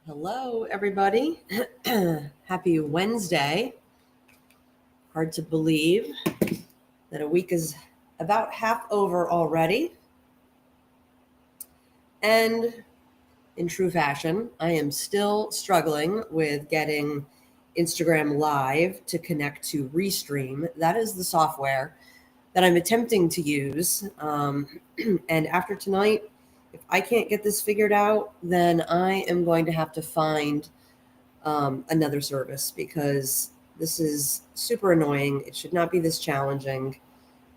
Hello, everybody. Happy Wednesday. Hard to believe that a week is about half over already. And in true fashion, I am still struggling with getting Instagram Live to connect to Restream. That is the software that I'm attempting to use. And after tonight, if I can't get this figured out, then I am going to have to find another service because this is super annoying. It should not be this challenging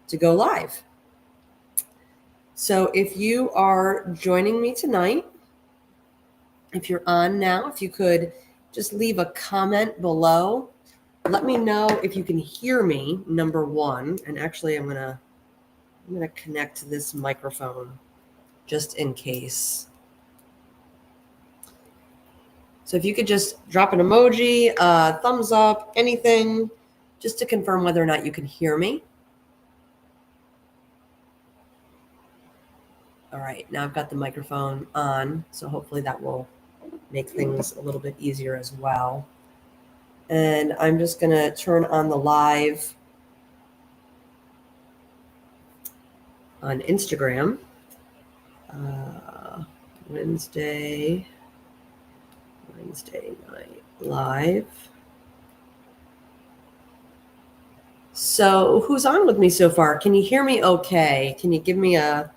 to go live. So if you are joining me tonight, if you're on now, if you could just leave a comment below. Let me know if you can hear me, number one. And actually, I'm gonna connect this microphone just in case. So if you could just drop an emoji, thumbs up, anything, just to confirm whether or not you can hear me. All right, now I've got the microphone on, so hopefully that will make things a little bit easier as well. And I'm just gonna turn on the live on Instagram. Wednesday night live. So who's on with me so far? Can you hear me okay? Can you give me a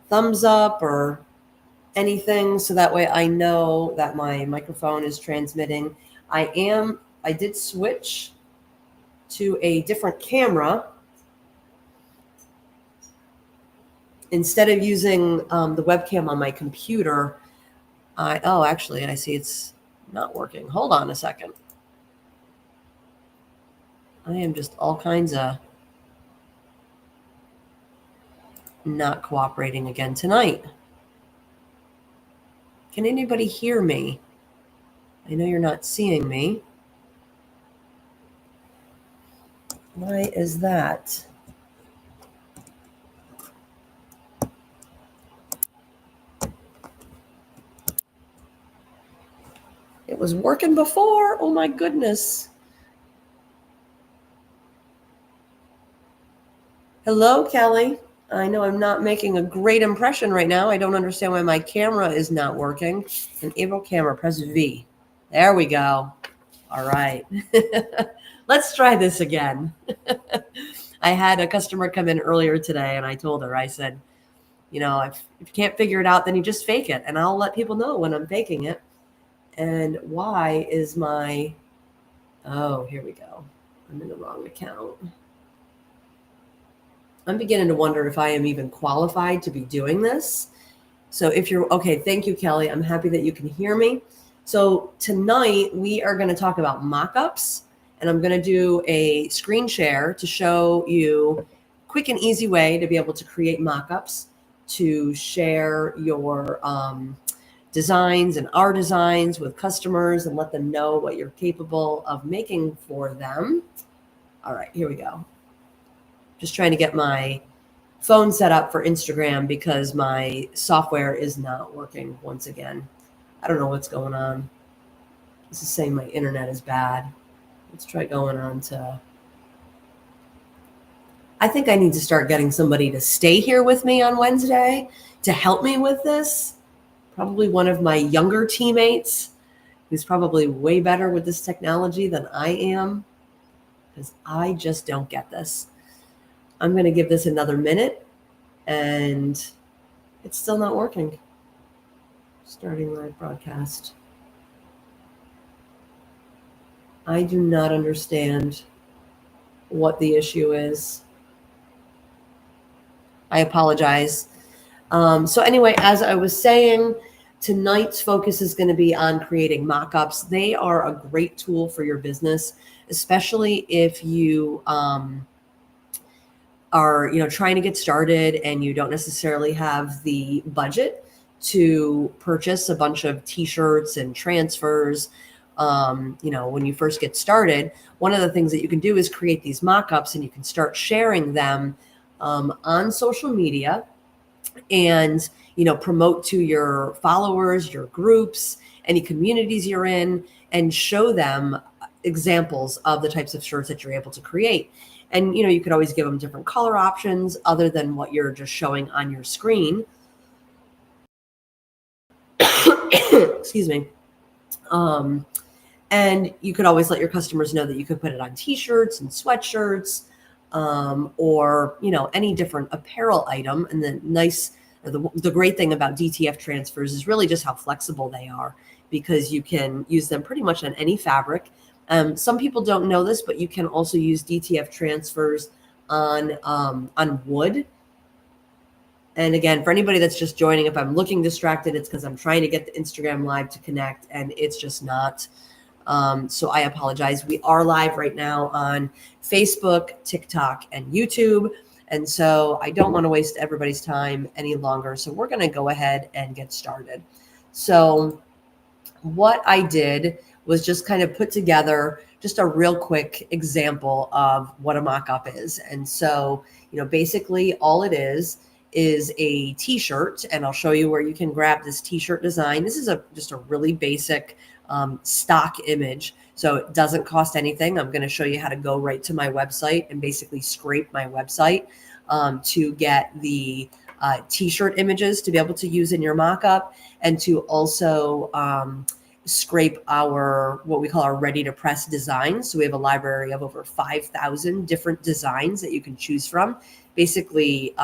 thumbs up or anything so that way I know that my microphone is transmitting? I did switch to a different camera. Instead of using the webcam on my computer, actually, I see it's not working. Hold on a second. I am just all kinds of not cooperating again tonight. Can anybody hear me? I know you're not seeing me. Why is that? It was working before. Oh my goodness. Hello, Kelly. I know I'm not making a great impression right now. I don't understand why my camera is not working. Enable camera, press V. There we go. All right. Let's try this again. I had a customer come in earlier today and I told her, I said, if you can't figure it out, then you just fake it. And I'll let people know when I'm faking it. And why is here we go. I'm in the wrong account. I'm beginning to wonder if I am even qualified to be doing this. So if you're okay, thank you, Kelly. I'm happy that you can hear me. So tonight we are going to talk about mock-ups, and I'm going to do a screen share to show you quick and easy way to be able to create mock-ups, to share your designs and our designs with customers and let them know what you're capable of making for them. All right, here we go. Just trying to get my phone set up for Instagram because my software is not working once again. I don't know what's going on. This is saying my internet is bad. Let's try going on to... I think I need to start getting somebody to stay here with me on Wednesday to help me with this. Probably one of my younger teammates who's probably way better with this technology than I am, because I just don't get this. I'm going to give this another minute, and it's still not working. Starting live broadcast. I do not understand what the issue is. I apologize. So anyway, as I was saying, tonight's focus is going to be on creating mock-ups. They are a great tool for your business, especially if you are trying to get started and you don't necessarily have the budget to purchase a bunch of t-shirts and transfers. When you first get started, one of the things that you can do is create these mock-ups, and you can start sharing them on social media. And promote to your followers, your groups, any communities you're in, and show them examples of the types of shirts that you're able to create. And, you could always give them different color options other than what you're just showing on your screen. Excuse me. And you could always let your customers know that you could put it on t-shirts and sweatshirts, or, any different apparel item. And the great thing about DTF transfers is really just how flexible they are, because you can use them pretty much on any fabric. Some people don't know this, but you can also use DTF transfers on wood. And again, for anybody that's just joining, if I'm looking distracted, it's because I'm trying to get the Instagram live to connect, and it's just not. So I apologize. We are live right now on Facebook, TikTok, and YouTube. And so I don't want to waste everybody's time any longer. So we're going to go ahead and get started. So what I did was just kind of put together just a real quick example of what a mock-up is. And so, basically all it is a t-shirt, and I'll show you where you can grab this t-shirt design. This is just a really basic stock image, so it doesn't cost anything. I'm going to show you how to go right to my website and basically scrape my website to get the t-shirt images to be able to use in your mock-up, and to also scrape what we call our ready to press designs. So we have a library of over 5,000 different designs that you can choose from. Basically,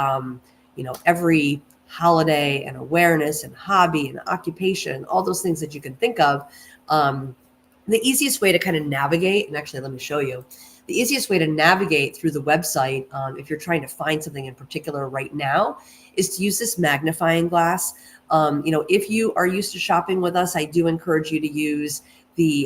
every holiday and awareness and hobby and occupation, all those things that you can think of. The easiest way to kind of navigate, and actually let me show you, the easiest way to navigate through the website, if you're trying to find something in particular right now, is to use this magnifying glass. If you are used to shopping with us, I do encourage you to use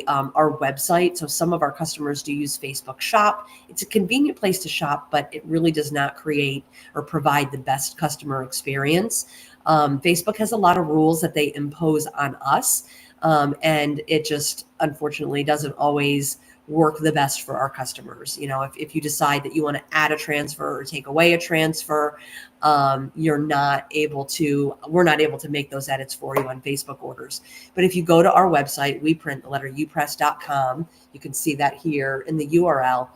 our website. So some of our customers do use Facebook Shop. It's a convenient place to shop, but it really does not create or provide the best customer experience. Facebook has a lot of rules that they impose on us, and it just unfortunately doesn't always work the best for our customers. If you decide that you want to add a transfer or take away a transfer, we're not able to make those edits for you on Facebook orders. But if you go to our website, upress.com, you can see that here in the URL.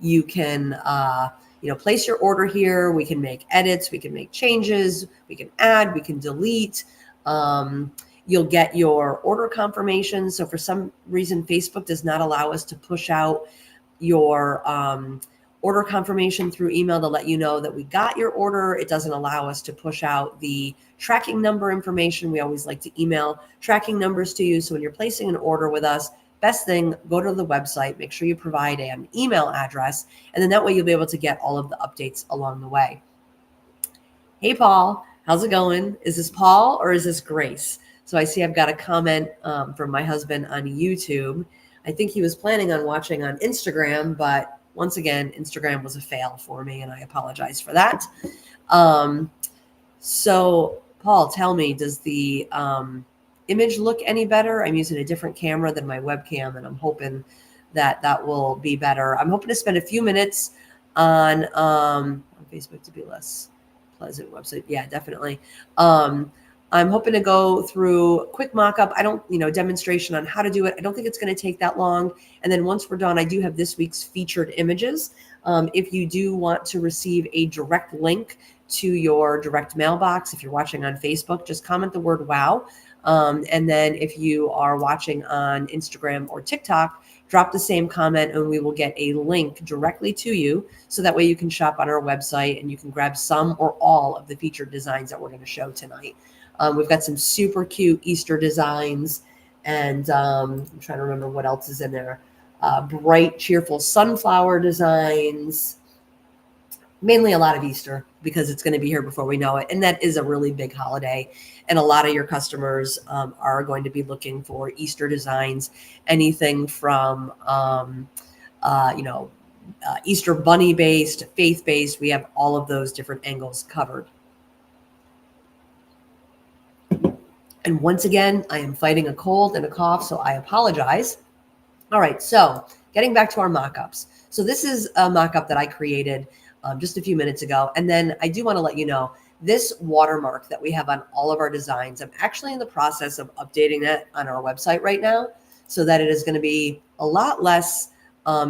You can, place your order here. We can make edits, we can make changes, we can add, we can delete. You'll get your order confirmation. So for some reason, Facebook does not allow us to push out your order confirmation through email to let you know that we got your order. It doesn't allow us to push out the tracking number information. We always like to email tracking numbers to you. So when you're placing an order with us, best thing, go to the website, make sure you provide an email address, and then that way you'll be able to get all of the updates along the way. Hey, Paul, how's it going? Is this Paul or is this Grace? So I see I've got a comment from my husband on YouTube. I think he was planning on watching on Instagram, but once again, Instagram was a fail for me, and I apologize for that. So Paul, tell me, does the image look any better? I'm using a different camera than my webcam, and I'm hoping that will be better. I'm hoping to spend a few minutes on Facebook to be less pleasant website. Yeah, definitely. I'm hoping to go through a quick mock-up. Demonstration on how to do it. I don't think it's going to take that long. And then once we're done, I do have this week's featured images. If you do want to receive a direct link to your direct mailbox, if you're watching on Facebook, just comment the word WOW. And then if you are watching on Instagram or TikTok, drop the same comment and we will get a link directly to you. So that way you can shop on our website and you can grab some or all of the featured designs that we're going to show tonight. We've got some super cute Easter designs, and I'm trying to remember what else is in there. Bright, cheerful sunflower designs, mainly a lot of Easter because it's going to be here before we know it. And that is a really big holiday. And a lot of your customers are going to be looking for Easter designs, anything from, Easter bunny based, faith based. We have all of those different angles covered. And once again, I am fighting a cold and a cough, so I apologize. All right, so getting back to our mock-ups. So this is a mock-up that I created just a few minutes ago. And then I do want to let you know This watermark that we have on all of our designs, I'm actually in the process of updating that on our website right now so that it is going to be a lot less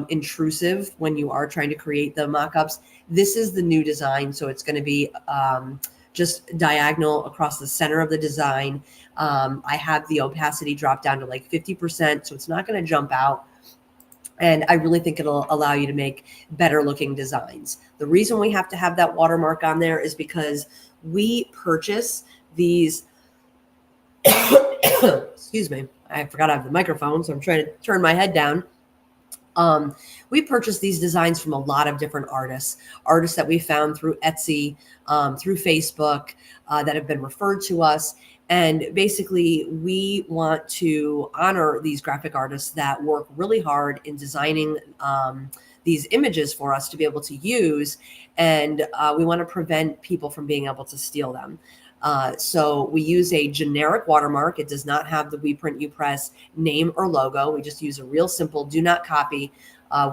intrusive when you are trying to create the mock-ups. This is the new design, so it's going to be just diagonal across the center of the design. I have the opacity drop down to like 50%, so it's not going to jump out. And I really think it'll allow you to make better looking designs. The reason we have to have that watermark on there is because we purchase these, excuse me, I forgot I have the microphone, so I'm trying to turn my head down. We purchased these designs from a lot of different artists that we found through Etsy, through Facebook, that have been referred to us. And basically, we want to honor these graphic artists that work really hard in designing these images for us to be able to use. And we want to prevent people from being able to steal them. So we use a generic watermark. It does not have the We Print You Press name or logo. We just use a real simple do not copy.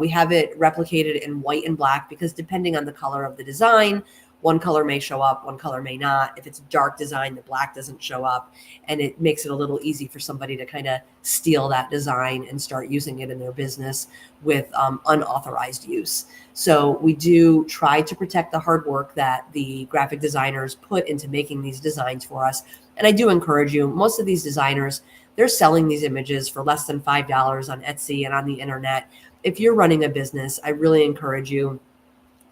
We have it replicated in white and black because depending on the color of the design, one color may show up, one color may not. If it's dark design, the black doesn't show up, and it makes it a little easy for somebody to kind of steal that design and start using it in their business with unauthorized use. So we do try to protect the hard work that the graphic designers put into making these designs for us. And I do encourage you, most of these designers, they're selling these images for less than $5 on Etsy and on the internet. If you're running a business, I really encourage you,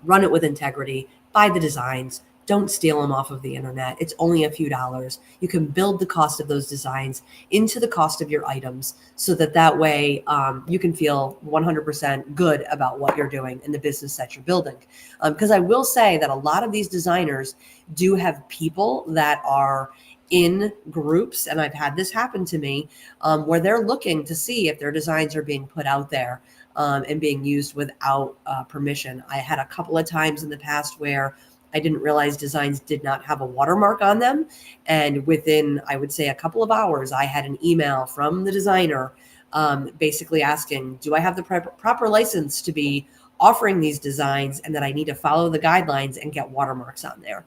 run it with integrity, buy the designs, don't steal them off of the internet. It's only a few dollars. You can build the cost of those designs into the cost of your items so that way you can feel 100% good about what you're doing in the business that you're building. Because I will say that a lot of these designers do have people that are in groups, and I've had this happen to me, where they're looking to see if their designs are being put out there and being used without permission. I had a couple of times in the past where I didn't realize designs did not have a watermark on them. And within, I would say, a couple of hours, I had an email from the designer basically asking, do I have the proper license to be offering these designs, and that I need to follow the guidelines and get watermarks on there.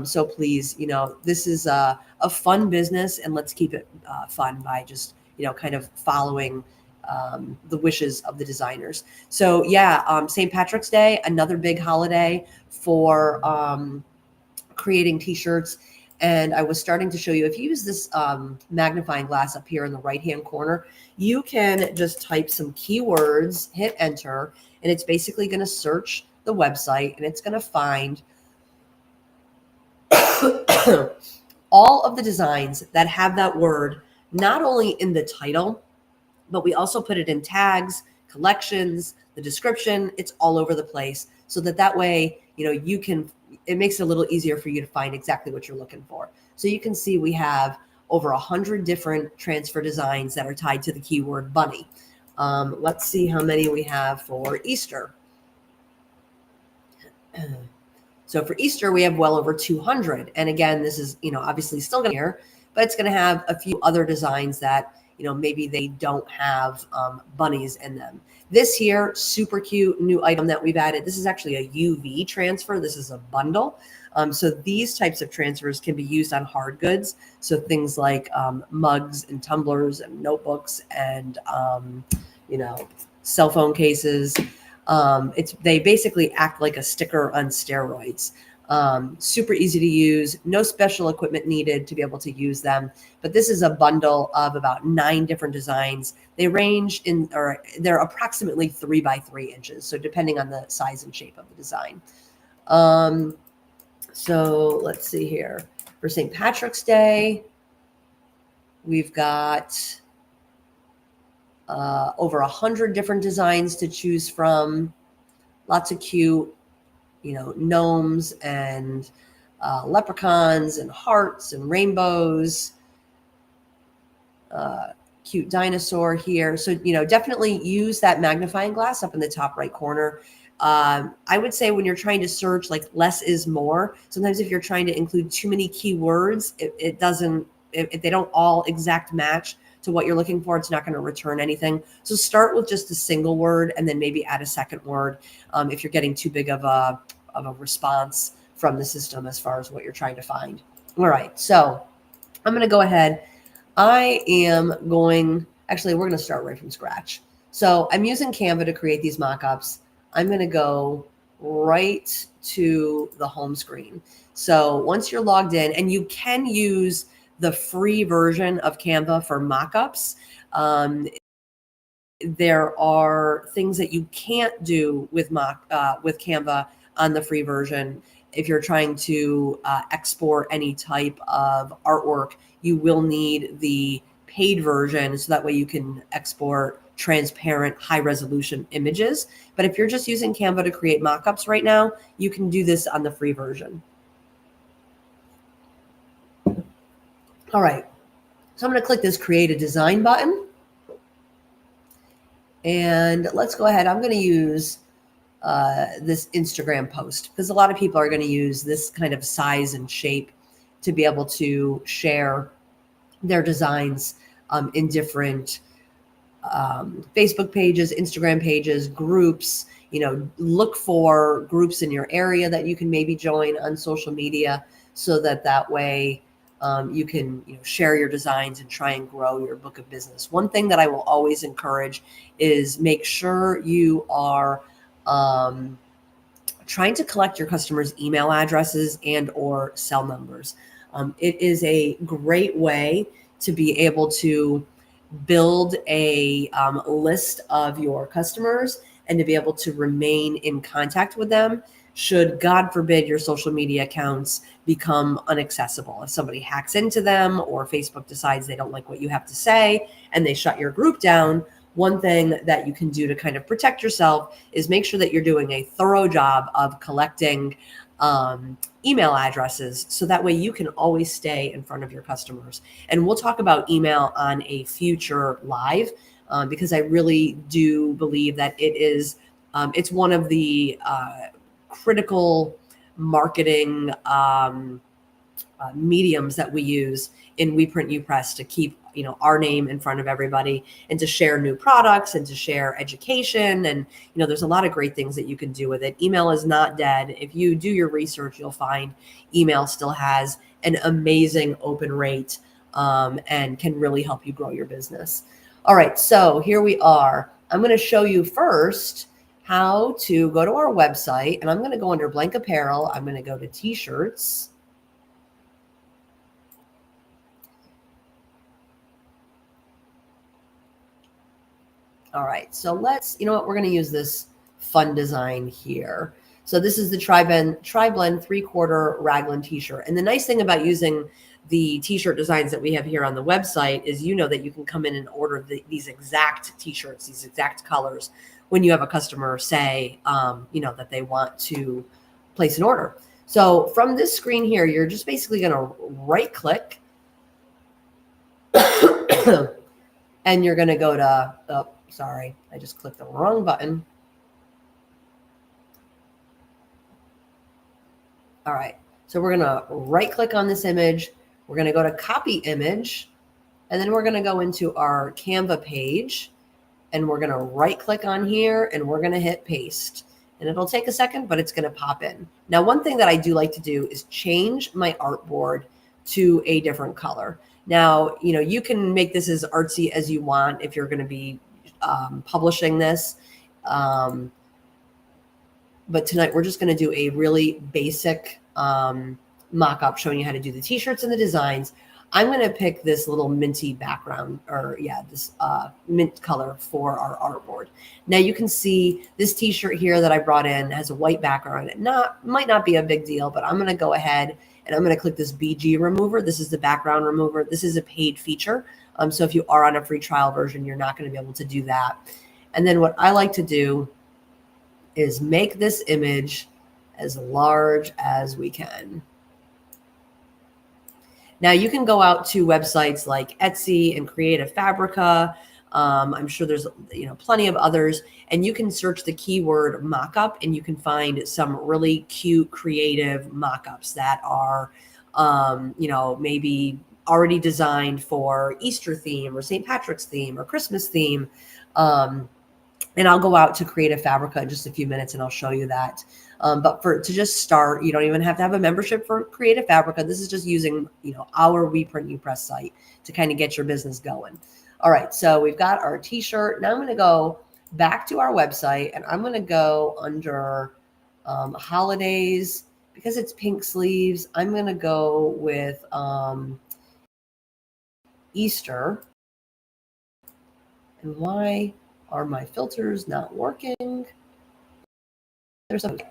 So please, this is a fun business, and let's keep it fun by just, kind of following the wishes of the designers. So yeah, St. Patrick's Day, another big holiday for creating t-shirts. And I was starting to show you, if you use this magnifying glass up here in the right-hand corner, you can just type some keywords, hit enter, and it's basically going to search the website, and it's going to find all of the designs that have that word, not only in the title, but we also put it in tags, collections, the description. It's all over the place, so that way, you can, it makes it a little easier for you to find exactly what you're looking for. So you can see we have over 100 different transfer designs that are tied to the keyword bunny. Let's see how many we have for Easter. So for Easter, we have well over 200. And again, this is, obviously still going to be here, but it's going to have a few other designs that, maybe they don't have bunnies in them. This here, super cute new item that we've added. This is actually a UV transfer. This is a bundle. So these types of transfers can be used on hard goods. So things like mugs and tumblers and notebooks and, cell phone cases. They basically act like a sticker on steroids. Super easy to use, no special equipment needed to be able to use them. But this is a bundle of about 9 different designs. They range in, or they're approximately 3 by 3 inches. So depending on the size and shape of the design. So let's see here. For St. Patrick's Day, we've got over 100 different designs to choose from. Lots of cute, gnomes and leprechauns and hearts and rainbows. Cute dinosaur here. So, definitely use that magnifying glass up in the top right corner. I would say when you're trying to search, like, less is more. Sometimes if you're trying to include too many keywords, it doesn't, if they don't all exact match to what you're looking for, it's not going to return anything. So start with just a single word and then maybe add a second word if you're getting too big of a response from the system as far as what you're trying to find. All right, so I'm going to go ahead. Actually, we're going to start right from scratch. So I'm using Canva to create these mockups. I'm going to go right to the home screen. So once you're logged in, and you can use the free version of Canva for mockups. There are things that you can't do with Canva on the free version. If you're trying to export any type of artwork, you will need the paid version, so that way you can export transparent, high resolution images. But if you're just using Canva to create mockups right now, you can do this on the free version. All right, so I'm going to click this Create a Design button. And let's go ahead. I'm going to use this Instagram post, because a lot of people are going to use this kind of size and shape to be able to share their designs in different Facebook pages, Instagram pages, groups. Look for groups in your area that you can maybe join on social media, so that way you can share your designs and try and grow your book of business. One thing that I will always encourage is make sure you are trying to collect your customers' email addresses and or cell numbers. It is a great way to be able to build a list of your customers and to be able to remain in contact with them should, God forbid, your social media accounts become inaccessible. If somebody hacks into them, or Facebook decides they don't like what you have to say and they shut your group down, one thing that you can do to kind of protect yourself is make sure that you're doing a thorough job of collecting email addresses, so that way you can always stay in front of your customers. And we'll talk about email on a future live, because I really do believe that it's one of the critical marketing mediums that we use in We Print You Press to keep our name in front of everybody, and to share new products, and to share education. And there's a lot of great things that you can do with it. Email is not dead. If you do your research, you'll find email still has an amazing open rate, and can really help you grow your business. All right, so here we are. I'm going to show you first how to go to our website, and I'm going to go under blank apparel. I'm going to go to t-shirts. All right, so you know what, we're going to use this fun design here. So this is the Tri-Blend 3/4 raglan t-shirt. And the nice thing about using the t-shirt designs that we have here on the website is that you can come in and order these exact t-shirts, these exact colors, when you have a customer say, that they want to place an order. So from this screen here, you're just basically going to right click and you're going to go to, sorry, I just clicked the wrong button. All right, so we're going to right click on this image. We're going to go to copy image, and then we're going to go into our Canva page, and we're going to right click on here, and we're going to hit paste. And it'll take a second, but it's going to pop in. Now, one thing that I do like to do is change my artboard to a different color. Now, you can make this as artsy as you want if you're going to be publishing this. But tonight we're just going to do a really basic mock-up showing you how to do the t-shirts and the designs. I'm going to pick this little minty background, this mint color for our artboard. Now you can see this t-shirt here that I brought in has a white background. It might not be a big deal, but I'm going to go ahead and I'm going to click this BG remover. This is the background remover. This is a paid feature. So if you are on a free trial version, you're not going to be able to do that. And then what I like to do is make this image as large as we can. Now you can go out to websites like Etsy and Creative Fabrica. I'm sure there's plenty of others, and you can search the keyword mockup, and you can find some really cute, creative mockups that are, maybe already designed for Easter theme or St. Patrick's theme or Christmas theme. And I'll go out to Creative Fabrica in just a few minutes and I'll show you that. But to just start, you don't even have to have a membership for Creative Fabrica. This is just using, our We Print You Press site to kind of get your business going. All right, so we've got our t-shirt. Now I'm going to go back to our website, and I'm going to go under holidays. Because it's pink sleeves, I'm going to go with Easter. And why are my filters not working?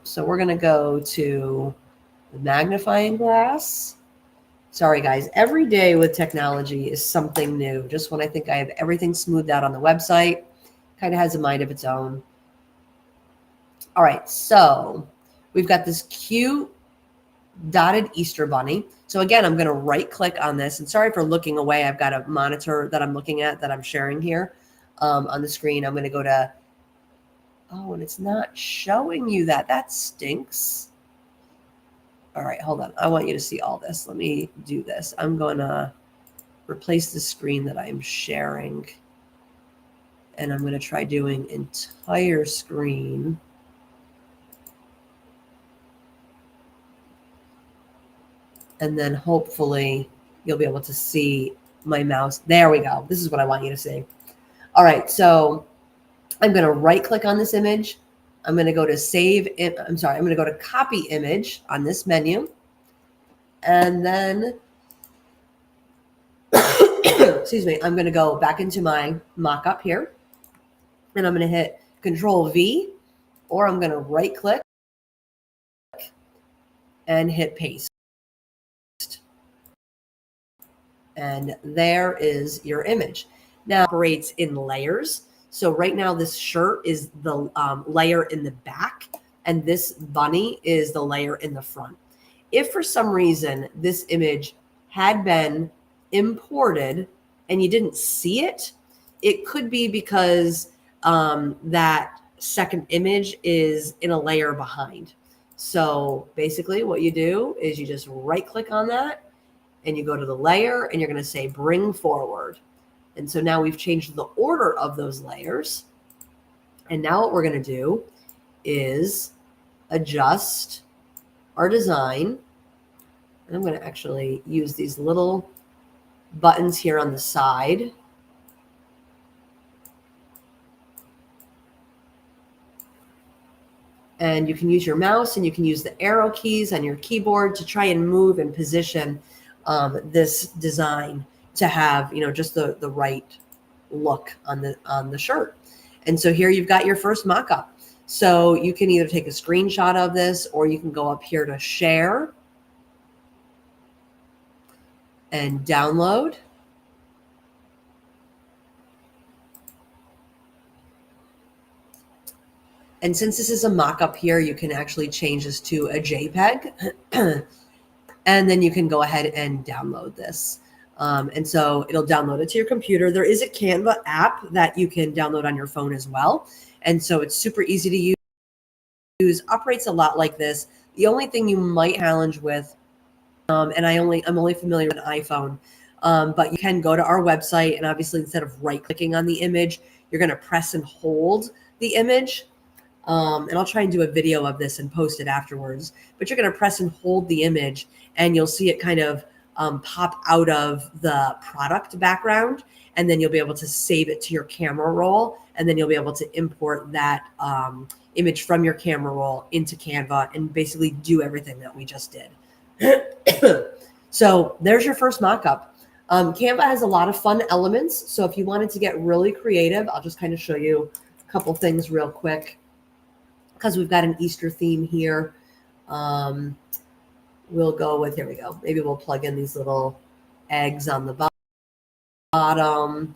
So we're going to go to the magnifying glass. Sorry, guys. Every day with technology is something new. Just when I think I have everything smoothed out on the website, kind of has a mind of its own. All right, so we've got this cute dotted Easter bunny. So again, I'm going to right click on this, and sorry for looking away. I've got a monitor that I'm looking at that I'm sharing here on the screen. I'm going to go to, oh, and it's not showing you that. That stinks. All right, hold on. I want you to see all this. Let me do this. I'm going to replace the screen that I'm sharing, and I'm going to try doing entire screen. And then hopefully you'll be able to see my mouse. There we go. This is what I want you to see. All right, so I'm going to right click on this image. I'm going to go to save. I'm going to go to copy image on this menu. And then, excuse me, I'm going to go back into my mockup here. And I'm going to hit Control V, or I'm going to right click and hit paste. And there is your image. Now it operates in layers. So right now this shirt is the layer in the back, and this bunny is the layer in the front. If for some reason this image had been imported and you didn't see it, it could be because that second image is in a layer behind. So basically what you do is you just right click on that, and you go to the layer, and you're going to say bring forward. And so now we've changed the order of those layers. And now what we're going to do is adjust our design. And I'm going to actually use these little buttons here on the side. And you can use your mouse, and you can use the arrow keys on your keyboard to try and move and position this design to have, just the right look on the shirt. And so here you've got your first mock-up. So you can either take a screenshot of this, or you can go up here to share and download. And since this is a mock-up here, you can actually change this to a JPEG. And then you can go ahead and download this. And so it'll download it to your computer. There is a Canva app that you can download on your phone as well. And so it's super easy to use, operates a lot like this. The only thing you might challenge with, and I'm only familiar with an iPhone, but you can go to our website, and obviously instead of right clicking on the image, you're going to press and hold the image. And I'll try and do a video of this and post it afterwards, but you're going to press and hold the image, and you'll see it kind of pop out of the product background, and then you'll be able to save it to your camera roll, and then you'll be able to import that image from your camera roll into Canva and basically do everything that we just did. So there's your first mock-up. Canva has a lot of fun elements, so if you wanted to get really creative, I'll just kind of show you a couple things real quick, because we've got an Easter theme here. We'll go with, here we go. Maybe we'll plug in these little eggs on the bottom.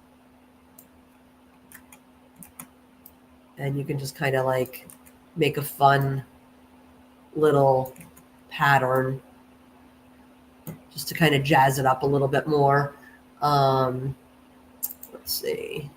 And you can just kind of like make a fun little pattern just to kind of jazz it up a little bit more. Let's see.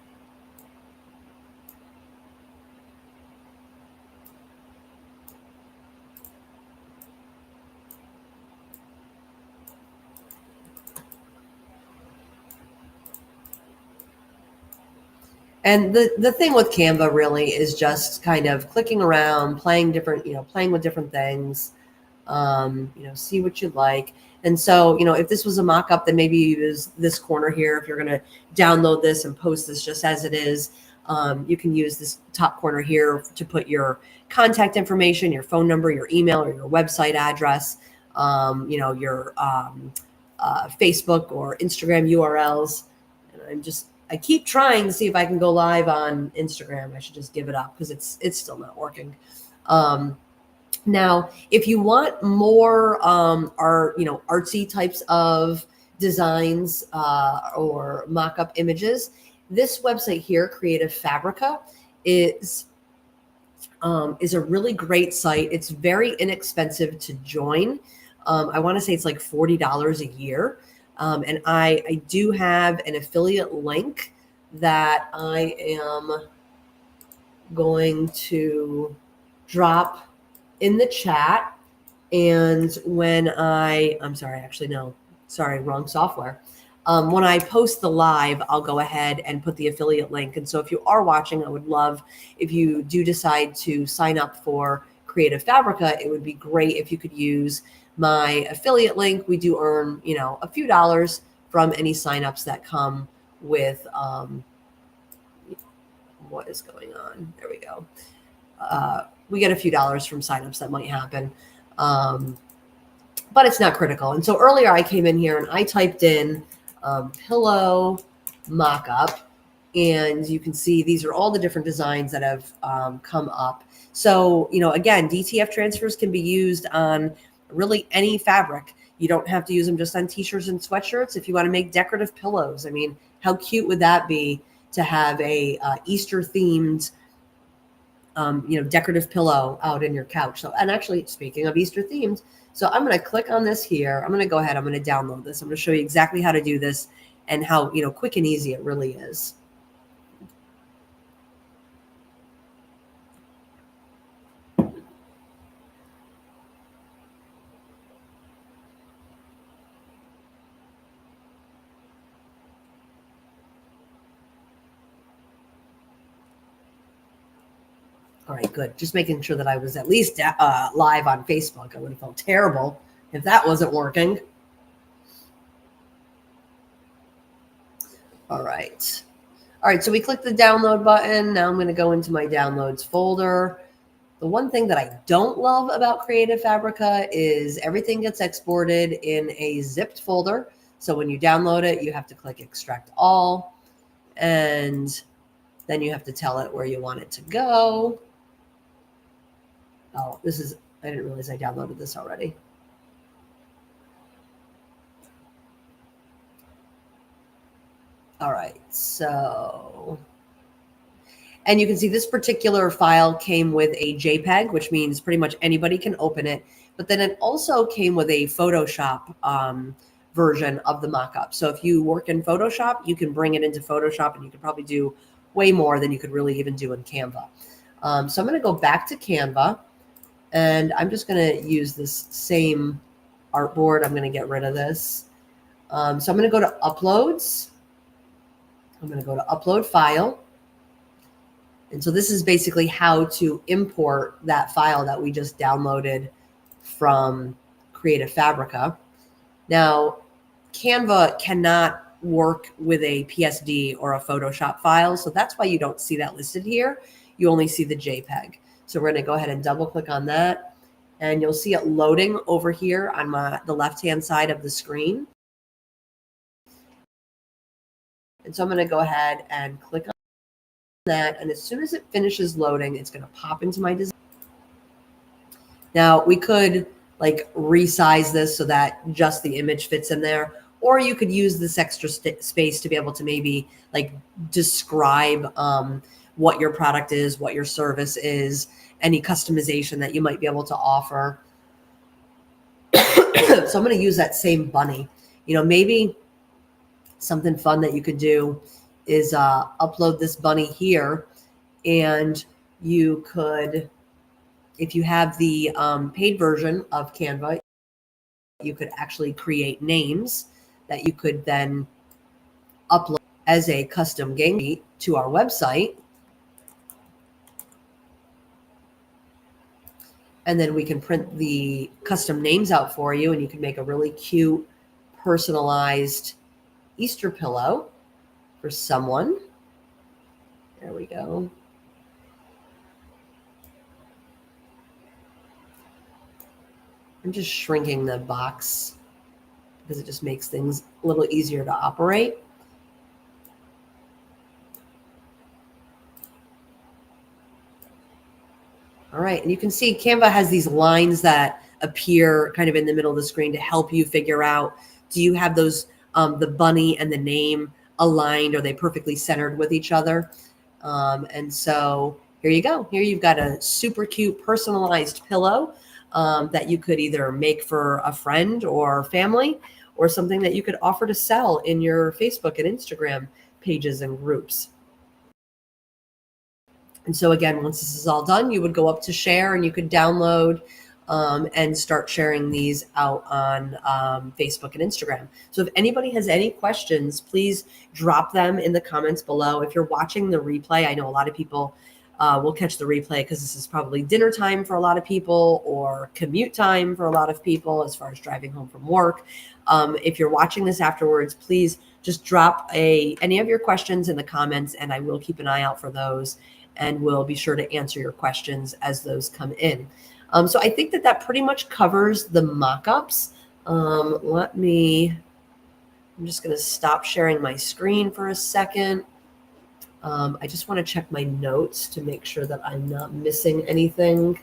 And the thing with Canva really is just kind of clicking around, playing different, playing with different things, see what you like. And so, if this was a mock-up, then maybe you use this corner here. If you're going to download this and post this just as it is, you can use this top corner here to put your contact information, your phone number, your email, or your website address, your Facebook or Instagram URLs. And I keep trying to see if I can go live on Instagram. I should just give it up because it's still not working. Now, if you want more artsy types of designs or mock-up images, this website here, Creative Fabrica, is a really great site. It's very inexpensive to join. I want to say it's like $40 a year. And I do have an affiliate link that I am going to drop in the chat. And when I'm sorry, actually, no, sorry, wrong software. When I post the live, I'll go ahead and put the affiliate link. And so if you are watching, I would love if you do decide to sign up for Creative Fabrica. It would be great if you could use my affiliate link. We do earn, a few dollars from any signups that come with, what is going on? There we go. We get a few dollars from signups that might happen. But it's not critical. And so earlier I came in here and I typed in pillow mockup, and you can see these are all the different designs that have come up. So, again, DTF transfers can be used on really any fabric. You don't have to use them just on t-shirts and sweatshirts. If you want to make decorative pillows, I mean, how cute would that be to have a Easter themed decorative pillow out in your couch. So, and actually, speaking of Easter themed, so I'm going to click on this here. I'm going to go ahead. I'm going to download this. I'm going to show you exactly how to do this and how, quick and easy it really is. All right, good. Just making sure that I was at least live on Facebook. I would have felt terrible if that wasn't working. All right. All right, so we clicked the download button. Now I'm going to go into my downloads folder. The one thing that I don't love about Creative Fabrica is everything gets exported in a zipped folder. So when you download it, you have to click extract all, and then you have to tell it where you want it to go. Oh, I didn't realize I downloaded this already. All right, so, and you can see this particular file came with a JPEG, which means pretty much anybody can open it. But then it also came with a Photoshop version of the mockup. So if you work in Photoshop, you can bring it into Photoshop, and you can probably do way more than you could really even do in Canva. So I'm going to go back to Canva, and I'm just going to use this same artboard. I'm going to get rid of this. So I'm going to go to Uploads. I'm going to go to Upload File. And so this is basically how to import that file that we just downloaded from Creative Fabrica. Now, Canva cannot work with a PSD or a Photoshop file, so that's why you don't see that listed here. You only see the JPEG. So we're going to go ahead and double click on that, and you'll see it loading over here on the left-hand side of the screen. And so I'm going to go ahead and click on that, and as soon as it finishes loading, it's going to pop into my design. Now, we could like resize this so that just the image fits in there, or you could use this extra space to be able to maybe like describe what your product is, what your service is, any customization that you might be able to offer. So I'm going to use that same bunny. Maybe something fun that you could do is upload this bunny here, and you could, if you have the paid version of Canva, you could actually create names that you could then upload as a custom gang sheet to our website. And then we can print the custom names out for you, and you can make a really cute, personalized Easter pillow for someone. There we go. I'm just shrinking the box because it just makes things a little easier to operate. All right, and you can see Canva has these lines that appear kind of in the middle of the screen to help you figure out, do you have those, the bunny and the name aligned? Are they perfectly centered with each other? And so here you go. Here you've got a super cute personalized pillow that you could either make for a friend or family, or something that you could offer to sell in your Facebook and Instagram pages and groups. And so again, once this is all done, you would go up to share, and you could download and start sharing these out on Facebook and Instagram. So if anybody has any questions, please drop them in the comments below. If you're watching the replay, I know a lot of people will catch the replay because this is probably dinner time for a lot of people, or commute time for a lot of people as far as driving home from work. If you're watching this afterwards, please just drop any of your questions in the comments, and I will keep an eye out for those, and we'll be sure to answer your questions as those come in. So I think that pretty much covers the mock-ups. I'm just going to stop sharing my screen for a second. I just want to check my notes to make sure that I'm not missing anything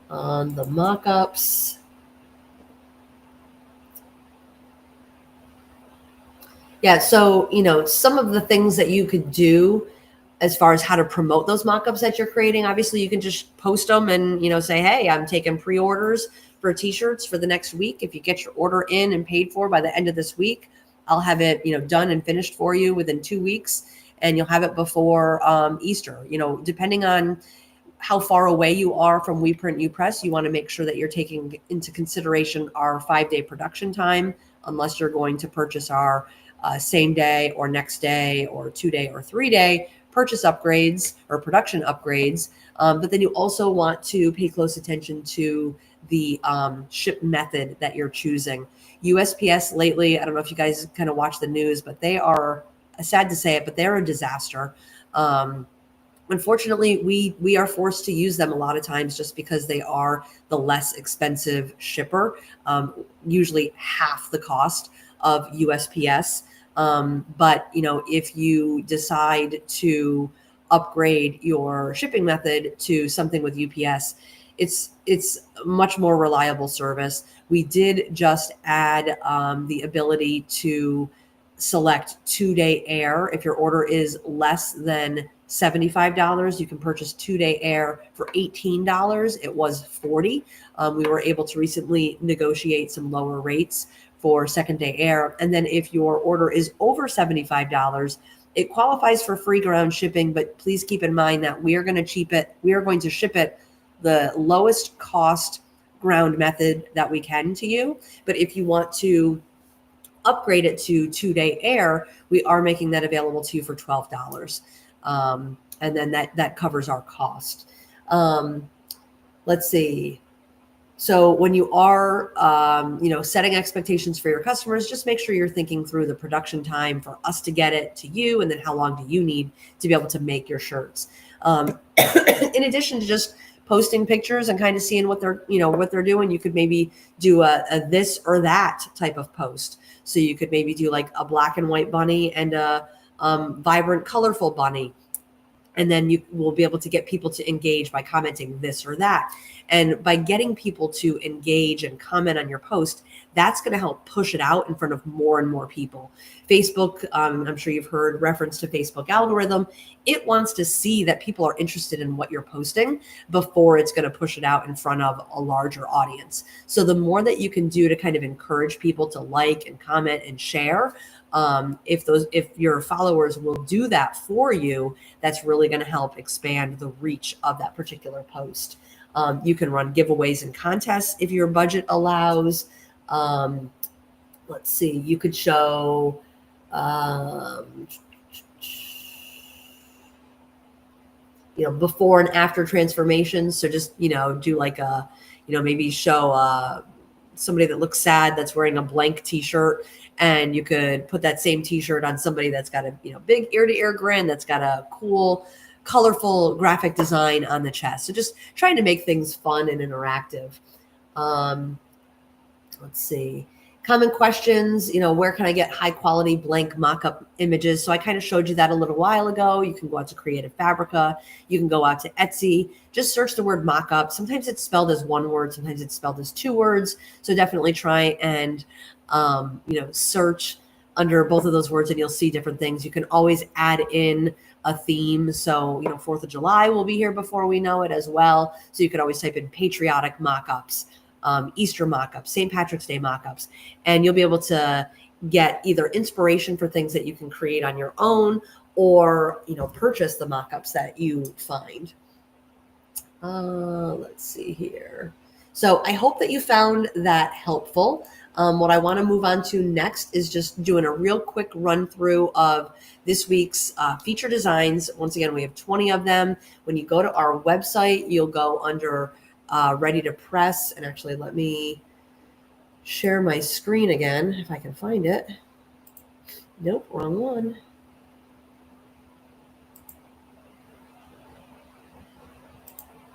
on the mock-ups. Yeah, so, some of the things that you could do as far as how to promote those mock-ups that you're creating, obviously you can just post them and, say, hey, I'm taking pre-orders for t-shirts for the next week. If you get your order in and paid for by the end of this week, I'll have it, done and finished for you within 2 weeks, and you'll have it before Easter. Depending on how far away you are from We Print You Press, you want to make sure that you're taking into consideration our 5-day production time, unless you're going to purchase our same day or next day or 2-day or 3-day purchase upgrades or production upgrades. But then you also want to pay close attention to the ship method that you're choosing. USPS lately, I don't know if you guys kind of watch the news, but they are, sad to say it, but they're a disaster. Unfortunately, we are forced to use them a lot of times just because they are the less expensive shipper, usually half the cost of USPS. But if you decide to upgrade your shipping method to something with UPS, it's a much more reliable service. We did just add the ability to select 2-day air. If your order is less than $75, you can purchase 2-day air for $18. It was $40. We were able to recently negotiate some lower rates for 2nd-day air. And then if your order is over $75, it qualifies for free ground shipping, but please keep in mind that we are going to ship it the lowest cost ground method that we can to you. But if you want to upgrade it to 2-day air, we are making that available to you for $12. And then that covers our cost. Let's see. So when you are, setting expectations for your customers, just make sure you're thinking through the production time for us to get it to you, and then how long do you need to be able to make your shirts. In addition to just posting pictures and kind of seeing what they're doing, you could maybe do a this or that type of post. So you could maybe do like a black and white bunny and a vibrant, colorful bunny. And then you will be able to get people to engage by commenting this or that. And by getting people to engage and comment on your post, that's going to help push it out in front of more and more people. Facebook, I'm sure you've heard reference to Facebook algorithm. It wants to see that people are interested in what you're posting before it's going to push it out in front of a larger audience. So the more that you can do to kind of encourage people to like and comment and share, if your followers will do that for you, that's really going to help expand the reach of that particular post. You can run giveaways and contests if your budget allows. Let's see, you could show before and after transformations. So just, do like a, maybe show somebody that looks sad that's wearing a blank t-shirt, and you could put that same t-shirt on somebody that's got a, big ear-to-ear grin, that's got a cool, colorful graphic design on the chest. So just trying to make things fun and interactive. Let's see. Common questions, where can I get high quality blank mock-up images? So I kind of showed you that a little while ago. You can go out to Creative Fabrica. You can go out to Etsy. Just search the word mock-up. Sometimes it's spelled as one word. Sometimes it's spelled as two words. So definitely try and, search under both of those words, and you'll see different things. You can always add in a theme. So, 4th of July will be here before we know it as well. So you could always type in patriotic mock-ups. Easter mock-ups, St. Patrick's Day mock-ups, and you'll be able to get either inspiration for things that you can create on your own, or purchase the mock-ups that you find. Let's see here. So I hope that you found that helpful. What I want to move on to next is just doing a real quick run through of this week's feature designs. Once again, we have 20 of them. When you go to our website, you'll go under ready to press, and actually let me share my screen again if I can find it. Nope, wrong one.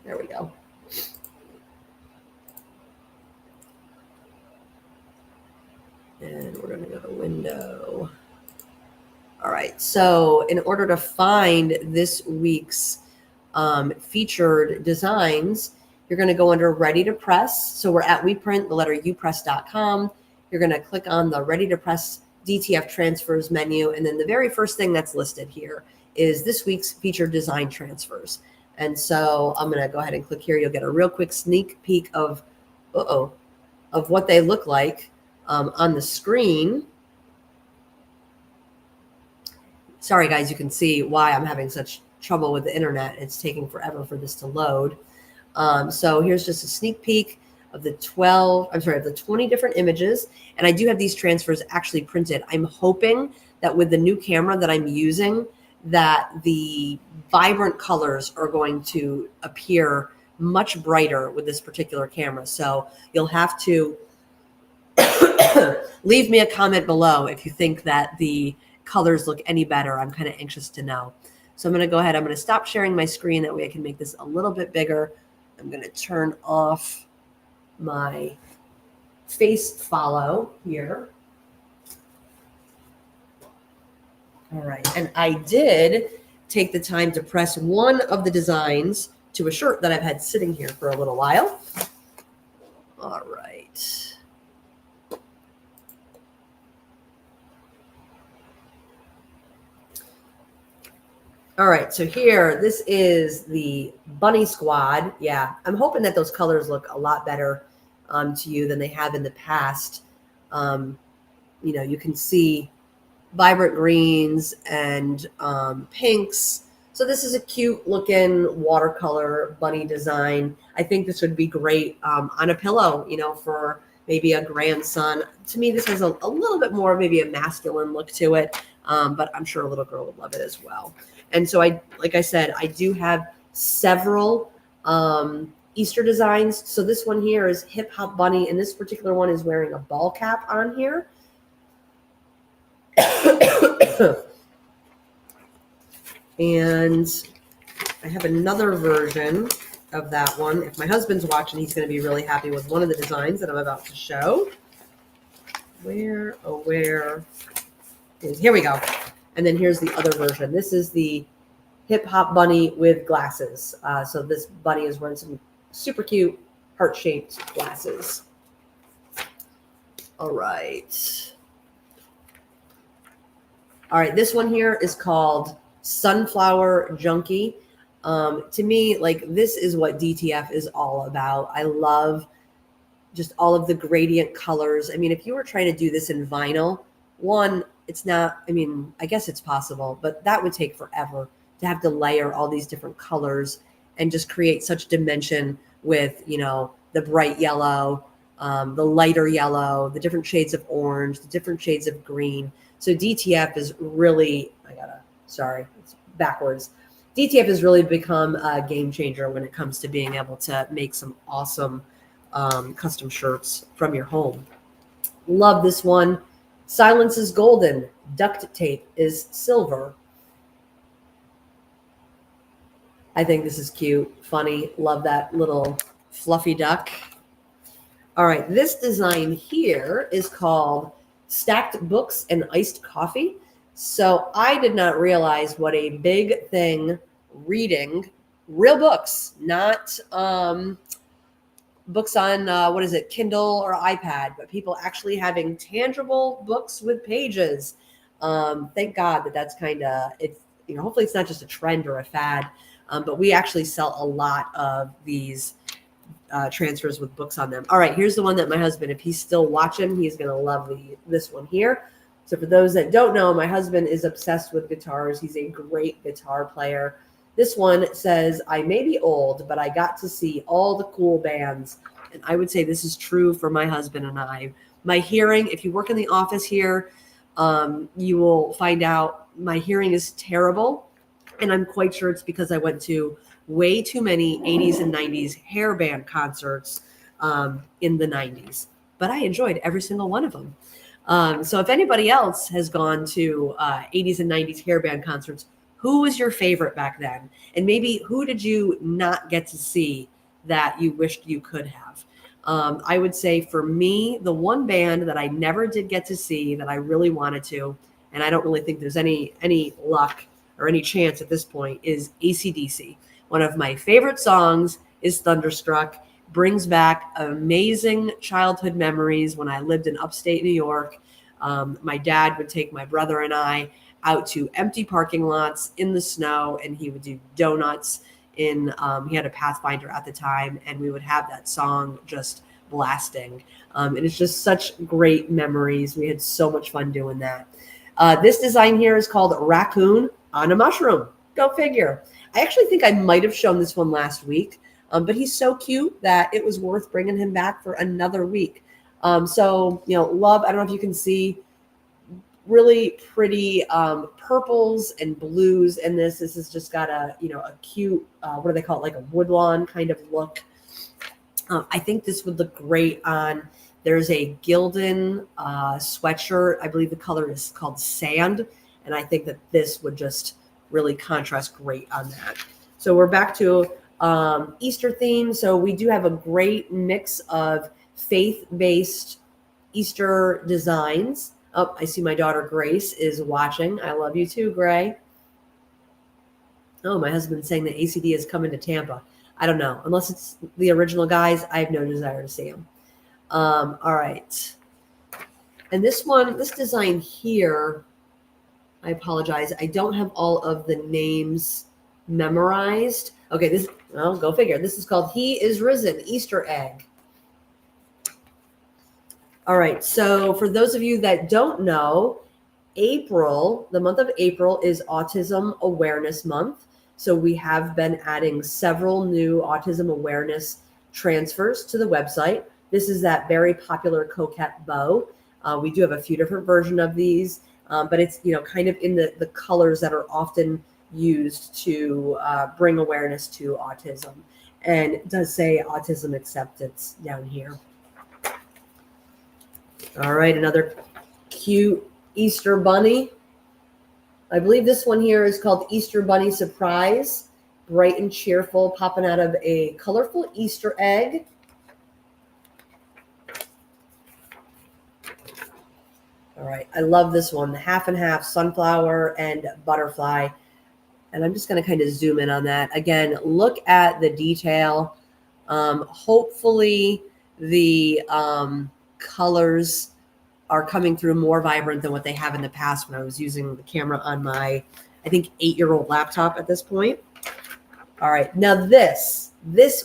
There we go. And we're going to go to window. All right, so in order to find this week's featured designs, you're going to go under Ready to Press. So we're at WePrint, the letter upress.com. You're going to click on the Ready to Press DTF transfers menu. And then the very first thing that's listed here is this week's featured design transfers. And so I'm going to go ahead and click here. You'll get a real quick sneak peek of what they look like on the screen. Sorry, guys, you can see why I'm having such trouble with the internet. It's taking forever for this to load. So here's just a sneak peek of the 20 different images. And I do have these transfers actually printed. I'm hoping that with the new camera that I'm using, that the vibrant colors are going to appear much brighter with this particular camera. So you'll have to leave me a comment below if you think that the colors look any better. I'm kind of anxious to know. So I'm going to go ahead. I'm going to stop sharing my screen. That way I can make this a little bit bigger. I'm going to turn off my face follow here. All right. And I did take the time to press one of the designs to a shirt that I've had sitting here for a little while. All right. All right, so here, this is the Bunny Squad. Yeah, I'm hoping that those colors look a lot better to you than they have in the past. You can see vibrant greens and pinks. So this is a cute looking watercolor bunny design. I think this would be great on a pillow, for maybe a grandson. To me, this has a little bit more, maybe a masculine look to it, but I'm sure a little girl would love it as well. And so like I said, I do have several Easter designs. So this one here is Hip Hop Bunny, and this particular one is wearing a ball cap on here. And I have another version of that one. If my husband's watching, he's going to be really happy with one of the designs that I'm about to show. Here we go. And then here's the other version. This is the Hip Hop Bunny with glasses. So this bunny is wearing some super cute heart-shaped glasses. All right. All right, this one here is called Sunflower Junkie. To me, this is what DTF is all about. I love just all of the gradient colors. I mean, if you were trying to do this in vinyl, it's not, I guess it's possible, but that would take forever to have to layer all these different colors and just create such dimension with, the bright yellow, the lighter yellow, the different shades of orange, the different shades of green. So DTF is really, it's backwards. DTF has really become a game changer when it comes to being able to make some awesome custom shirts from your home. Love this one. Silence is golden. Duct tape is silver. I think this is cute, funny. Love that little fluffy duck. All right, this design here is called Stacked Books and Iced Coffee. So I did not realize what a big thing reading real books, not books on what is it, Kindle or iPad, but people actually having tangible books with pages. Thank God that that's kind of it's. Hopefully it's not just a trend or a fad, but we actually sell a lot of these transfers with books on them. All right, here's the one that my husband, if he's still watching, he's gonna love this one here. So for those that don't know, my husband is obsessed with guitars. He's a great guitar player. This one says, I may be old, but I got to see all the cool bands. And I would say this is true for my husband and I. My hearing, if you work in the office here, you will find out my hearing is terrible. And I'm quite sure it's because I went to way too many 80s and 90s hair band concerts in the 90s. But I enjoyed every single one of them. So if anybody else has gone to 80s and 90s hair band concerts, who was your favorite back then? And maybe who did you not get to see that you wished you could have? I would say for me, the one band that I never did get to see that I really wanted to, and I don't really think there's any luck or any chance at this point, is AC/DC. One of my favorite songs is Thunderstruck. Brings back amazing childhood memories when I lived in upstate New York. My dad would take my brother and I out to empty parking lots in the snow, and he would do donuts in, he had a Pathfinder at the time, and we would have that song just blasting. And it's just such great memories. We had so much fun doing that. This design here is called Raccoon on a Mushroom. Go figure. I actually think I might have shown this one last week, but he's so cute that it was worth bringing him back for another week. So, love, I don't know if you can see, really pretty purples and blues in this. This has just got a cute, what do they call it, like a woodlawn kind of look. I think this would look great on, there's a Gildan sweatshirt. I believe the color is called Sand. And I think that this would just really contrast great on that. So we're back to Easter theme. So we do have a great mix of faith-based Easter designs. Oh, I see my daughter Grace is watching. I love you too, Gray. Oh, my husband's saying that ACD is coming to Tampa. I don't know. Unless it's the original guys, I have no desire to see them. All right. And this design here, I apologize. I don't have all of the names memorized. Okay, go figure. This is called He is Risen, Easter Egg. All right, so for those of you that don't know, April, the month of April is Autism Awareness Month. So we have been adding several new autism awareness transfers to the website. This is that very popular coquette bow. We do have a few different versions of these, but it's kind of in the colors that are often used to bring awareness to autism. And it does say autism acceptance down here. All right, another cute Easter bunny. I believe this one here is called Easter Bunny Surprise. Bright and cheerful, popping out of a colorful Easter egg. All right, I love this one, the half and half sunflower and butterfly. And I'm just going to kind of zoom in on that. Again, look at the detail. Hopefully the colors are coming through more vibrant than what they have in the past when I was using the camera on my, I think, 8-year-old laptop at this point. All right, now this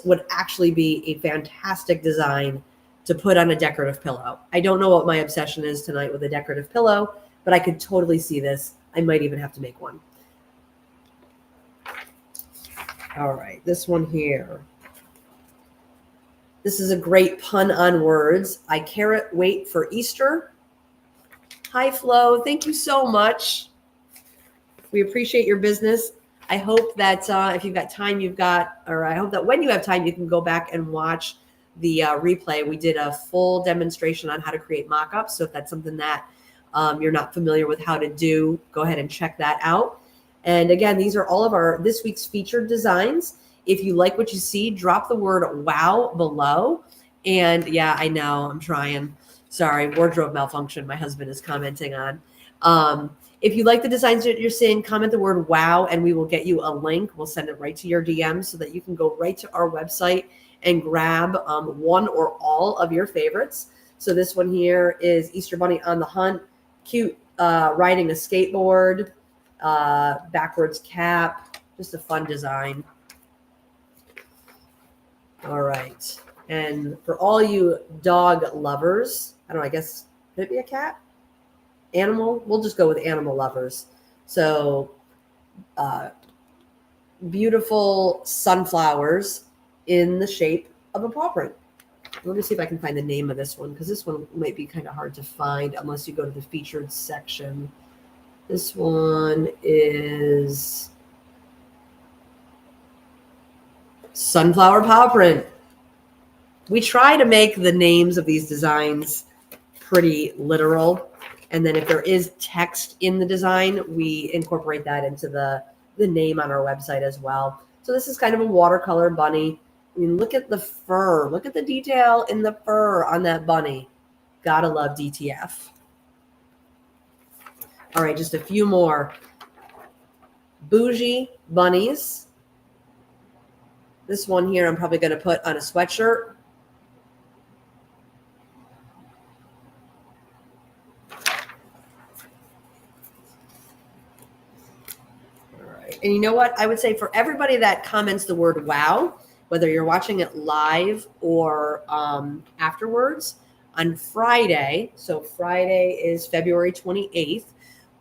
would actually be a fantastic design to put on a decorative pillow. I don't know what my obsession is tonight with a decorative pillow, but I could totally see this. I might even have to make one. All right, this one here. This is a great pun on words. I carrot wait for Easter. Hi, Flo. Thank you so much. We appreciate your business. I hope that if you've got time, I hope that when you have time, you can go back and watch the replay. We did a full demonstration on how to create mock-ups. So if that's something that you're not familiar with how to do, go ahead and check that out. And again, these are all of this week's featured designs. If you like what you see, drop the word wow below. And yeah, I know, I'm trying. Sorry, wardrobe malfunction my husband is commenting on. If you like the designs that you're seeing, comment the word wow, and we will get you a link. We'll send it right to your DM so that you can go right to our website and grab one or all of your favorites. So this one here is Easter Bunny on the Hunt, cute riding a skateboard, backwards cap, just a fun design. All right. And for all you dog lovers, I don't know, I guess, could it be a cat? Animal? We'll just go with animal lovers. So beautiful sunflowers in the shape of a paw print. Let me see if I can find the name of this one, because this one might be kind of hard to find unless you go to the featured section. This one is Sunflower Paw Print. We try to make the names of these designs pretty literal. And then if there is text in the design, we incorporate that into the name on our website as well. So this is kind of a watercolor bunny. I mean, look at the fur. Look at the detail in the fur on that bunny. Gotta love DTF. All right, just a few more. Bougie bunnies. This one here I'm probably going to put on a sweatshirt. And you know what? I would say for everybody that comments the word wow, whether you're watching it live or afterwards, on Friday, so Friday is February 28th,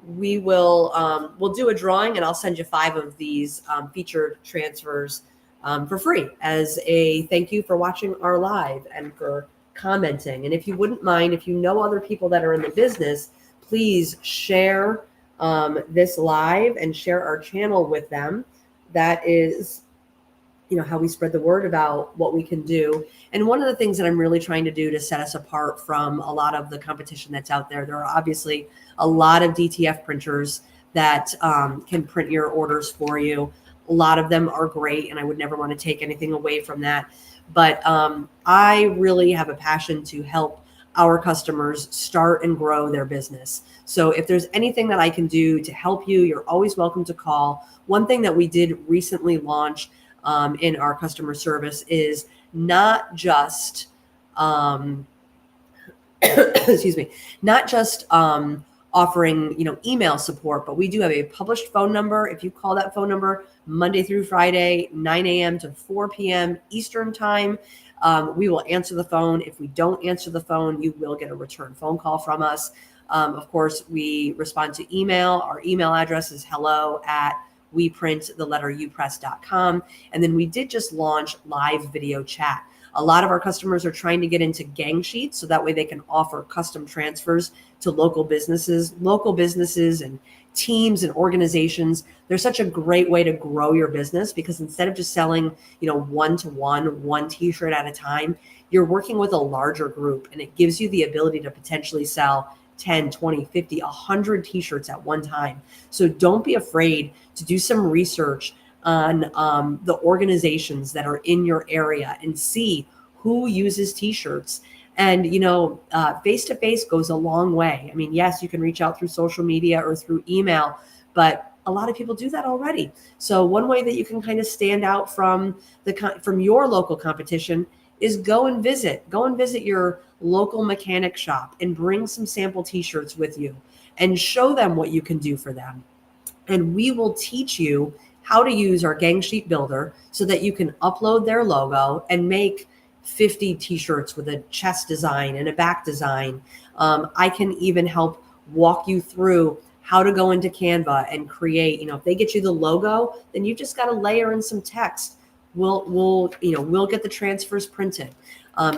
we'll do a drawing, and I'll send you 5 of these featured transfers for free as a thank you for watching our live and for commenting. And if you wouldn't mind, if you know other people that are in the business, please share this live and share our channel with them. That is, how we spread the word about what we can do. And one of the things that I'm really trying to do to set us apart from a lot of the competition that's out there are obviously a lot of DTF printers that can print your orders for you. A lot of them are great, and I would never want to take anything away from that. But I really have a passion to help our customers start and grow their business. So if there's anything that I can do to help you, you're always welcome to call. One thing that we did recently launch in our customer service is not just, excuse me, not just offering, email support, but we do have a published phone number. If you call that phone number Monday through Friday, 9 a.m. to 4 p.m. Eastern time, we will answer the phone. If we don't answer the phone, you will get a return phone call from us. Of course, we respond to email. Our email address is hello@weprinttheletter.upress.com. And then we did just launch live video chat. A lot of our customers are trying to get into gang sheets so that way they can offer custom transfers to local businesses and teams and organizations. They're such a great way to grow your business because instead of just selling, one-to-one, one t-shirt at a time, you're working with a larger group, and it gives you the ability to potentially sell 10, 20, 50, 100 t-shirts at one time. So don't be afraid to do some research on the organizations that are in your area and see who uses t-shirts. And, face-to-face goes a long way. I mean, yes, you can reach out through social media or through email, but a lot of people do that already. So one way that you can kind of stand out from your local competition is go and visit your local mechanic shop and bring some sample t-shirts with you and show them what you can do for them. And we will teach you how to use our gang sheet builder so that you can upload their logo and make 50 t-shirts with a chest design and a back design. I can even help walk you through how to go into Canva and create, if they get you the logo, then you just got to layer in some text. We'll get the transfers printed.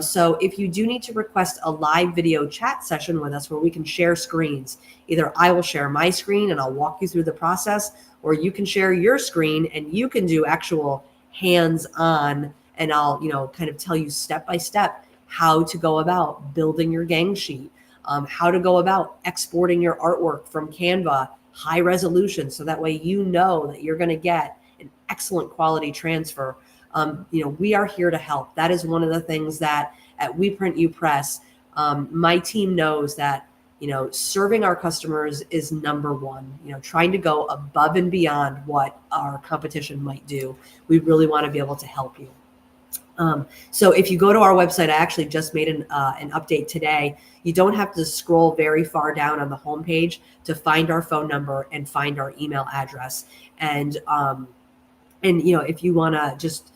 So if you do need to request a live video chat session with us where we can share screens, either I will share my screen and I'll walk you through the process, or you can share your screen and you can do actual hands-on, and I'll, kind of tell you step by step how to go about building your gang sheet, how to go about exporting your artwork from Canva, high resolution, so that way you know that you're going to get an excellent quality transfer. We are here to help. That is one of the things that at We Print You Press, my team knows that, serving our customers is number one, trying to go above and beyond what our competition might do. We really want to be able to help you. So if you go to our website, I actually just made an update today. You don't have to scroll very far down on the homepage to find our phone number and find our email address. And if you want to just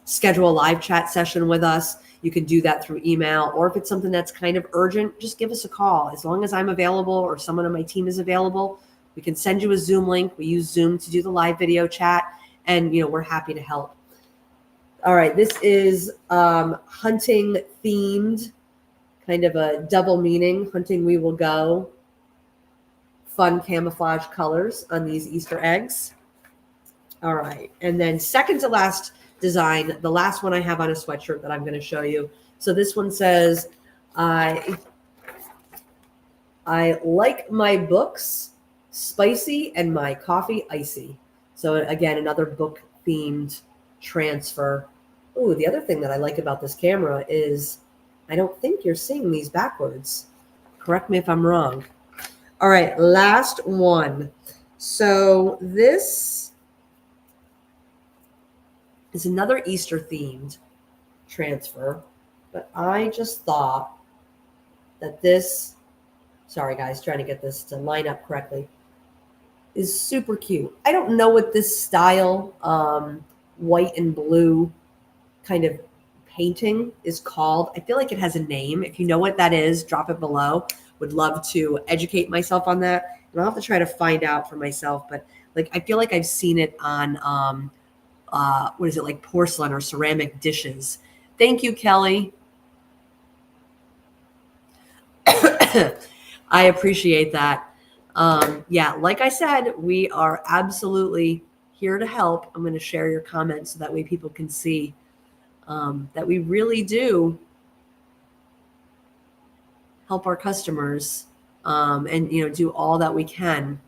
schedule a live chat session with us, you can do that through email. Or if it's something that's kind of urgent, just give us a call. As long as I'm available or someone on my team is available, we can send you a Zoom link. We use Zoom to do the live video chat, and we're happy to help. All right, this is hunting themed, kind of a double meaning. Hunting we will go. Fun camouflage colors on these Easter eggs. All right, and then second to last design, the last one I have on a sweatshirt that I'm going to show you. So this one says, I like my books spicy and my coffee icy. So again, another book themed transfer. Oh, the other thing that I like about this camera is I don't think you're seeing these backwards. Correct me if I'm wrong. All right, last one. So this is another Easter themed transfer, but I just thought that this, sorry guys, trying to get this to line up correctly, is super cute. I don't know what this style, white and blue kind of painting is called. I feel like it has a name. If you know what that is, drop it below. Would love to educate myself on that. And I'll have to try to find out for myself. But I feel like I've seen it on, what is it, like porcelain or ceramic dishes. Thank you, Kelly. I appreciate that. Yeah, like I said, we are absolutely here to help. I'm going to share your comments so that way people can see that we really do help our customers and do all that we can.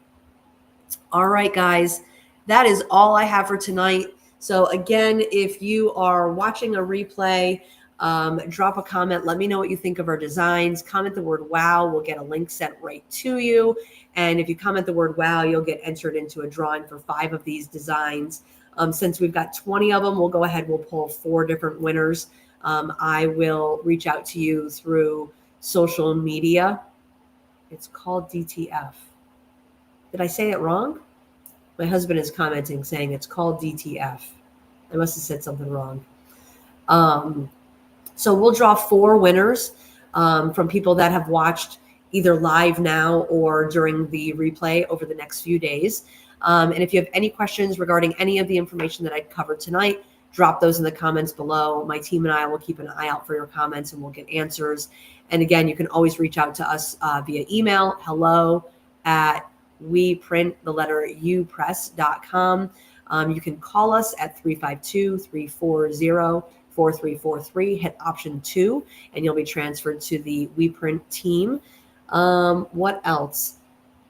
All right, guys, that is all I have for tonight. So again, if you are watching a replay, drop a comment. Let me know what you think of our designs. Comment the word wow. We'll get a link sent right to you. And if you comment the word wow, you'll get entered into a drawing for 5 of these designs. Since we've got 20 of them, we'll go ahead. We'll pull 4 different winners. I will reach out to you through social media. It's called DTF. Did I say it wrong? My husband is commenting saying it's called DTF. I must have said something wrong. So we'll draw 4 winners from people that have watched either live now or during the replay over the next few days. And if you have any questions regarding any of the information that I covered tonight, drop those in the comments below. My team and I will keep an eye out for your comments and we'll get answers. And again, you can always reach out to us via email, hello@weprinttheletterinpress.com. You can call us at 352-340-4343, hit option 2, and you'll be transferred to the We Print team. What else?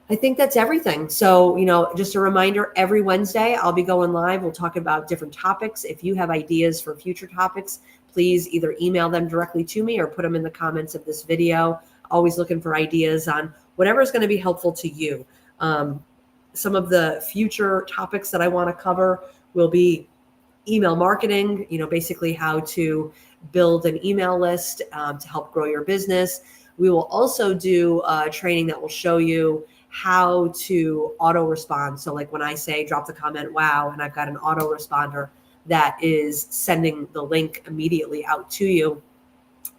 I think that's everything. So, just a reminder, every Wednesday I'll be going live. We'll talk about different topics. If you have ideas for future topics, please either email them directly to me or put them in the comments of this video. Always looking for ideas on whatever is going to be helpful to you. Some of the future topics that I want to cover will be email marketing, basically how to build an email list to help grow your business. We will also do training that will show you how to auto respond. So like when I say drop the comment, wow, and I've got an auto responder that is sending the link immediately out to you,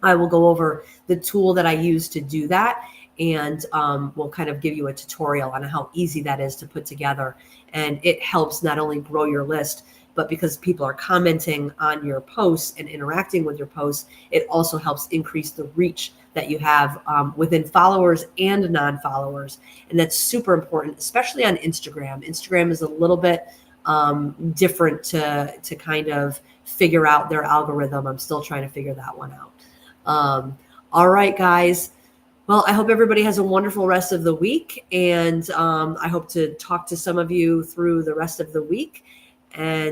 I will go over the tool that I use to do that. And we'll kind of give you a tutorial on how easy that is to put together. And it helps not only grow your list, but because people are commenting on your posts and interacting with your posts, it also helps increase the reach that you have within followers and non-followers. And that's super important, especially on Instagram. Instagram is a little bit different to kind of figure out their algorithm. I'm still trying to figure that one out. All right, guys. Well, I hope everybody has a wonderful rest of the week, and I hope to talk to some of you through the rest of the week. And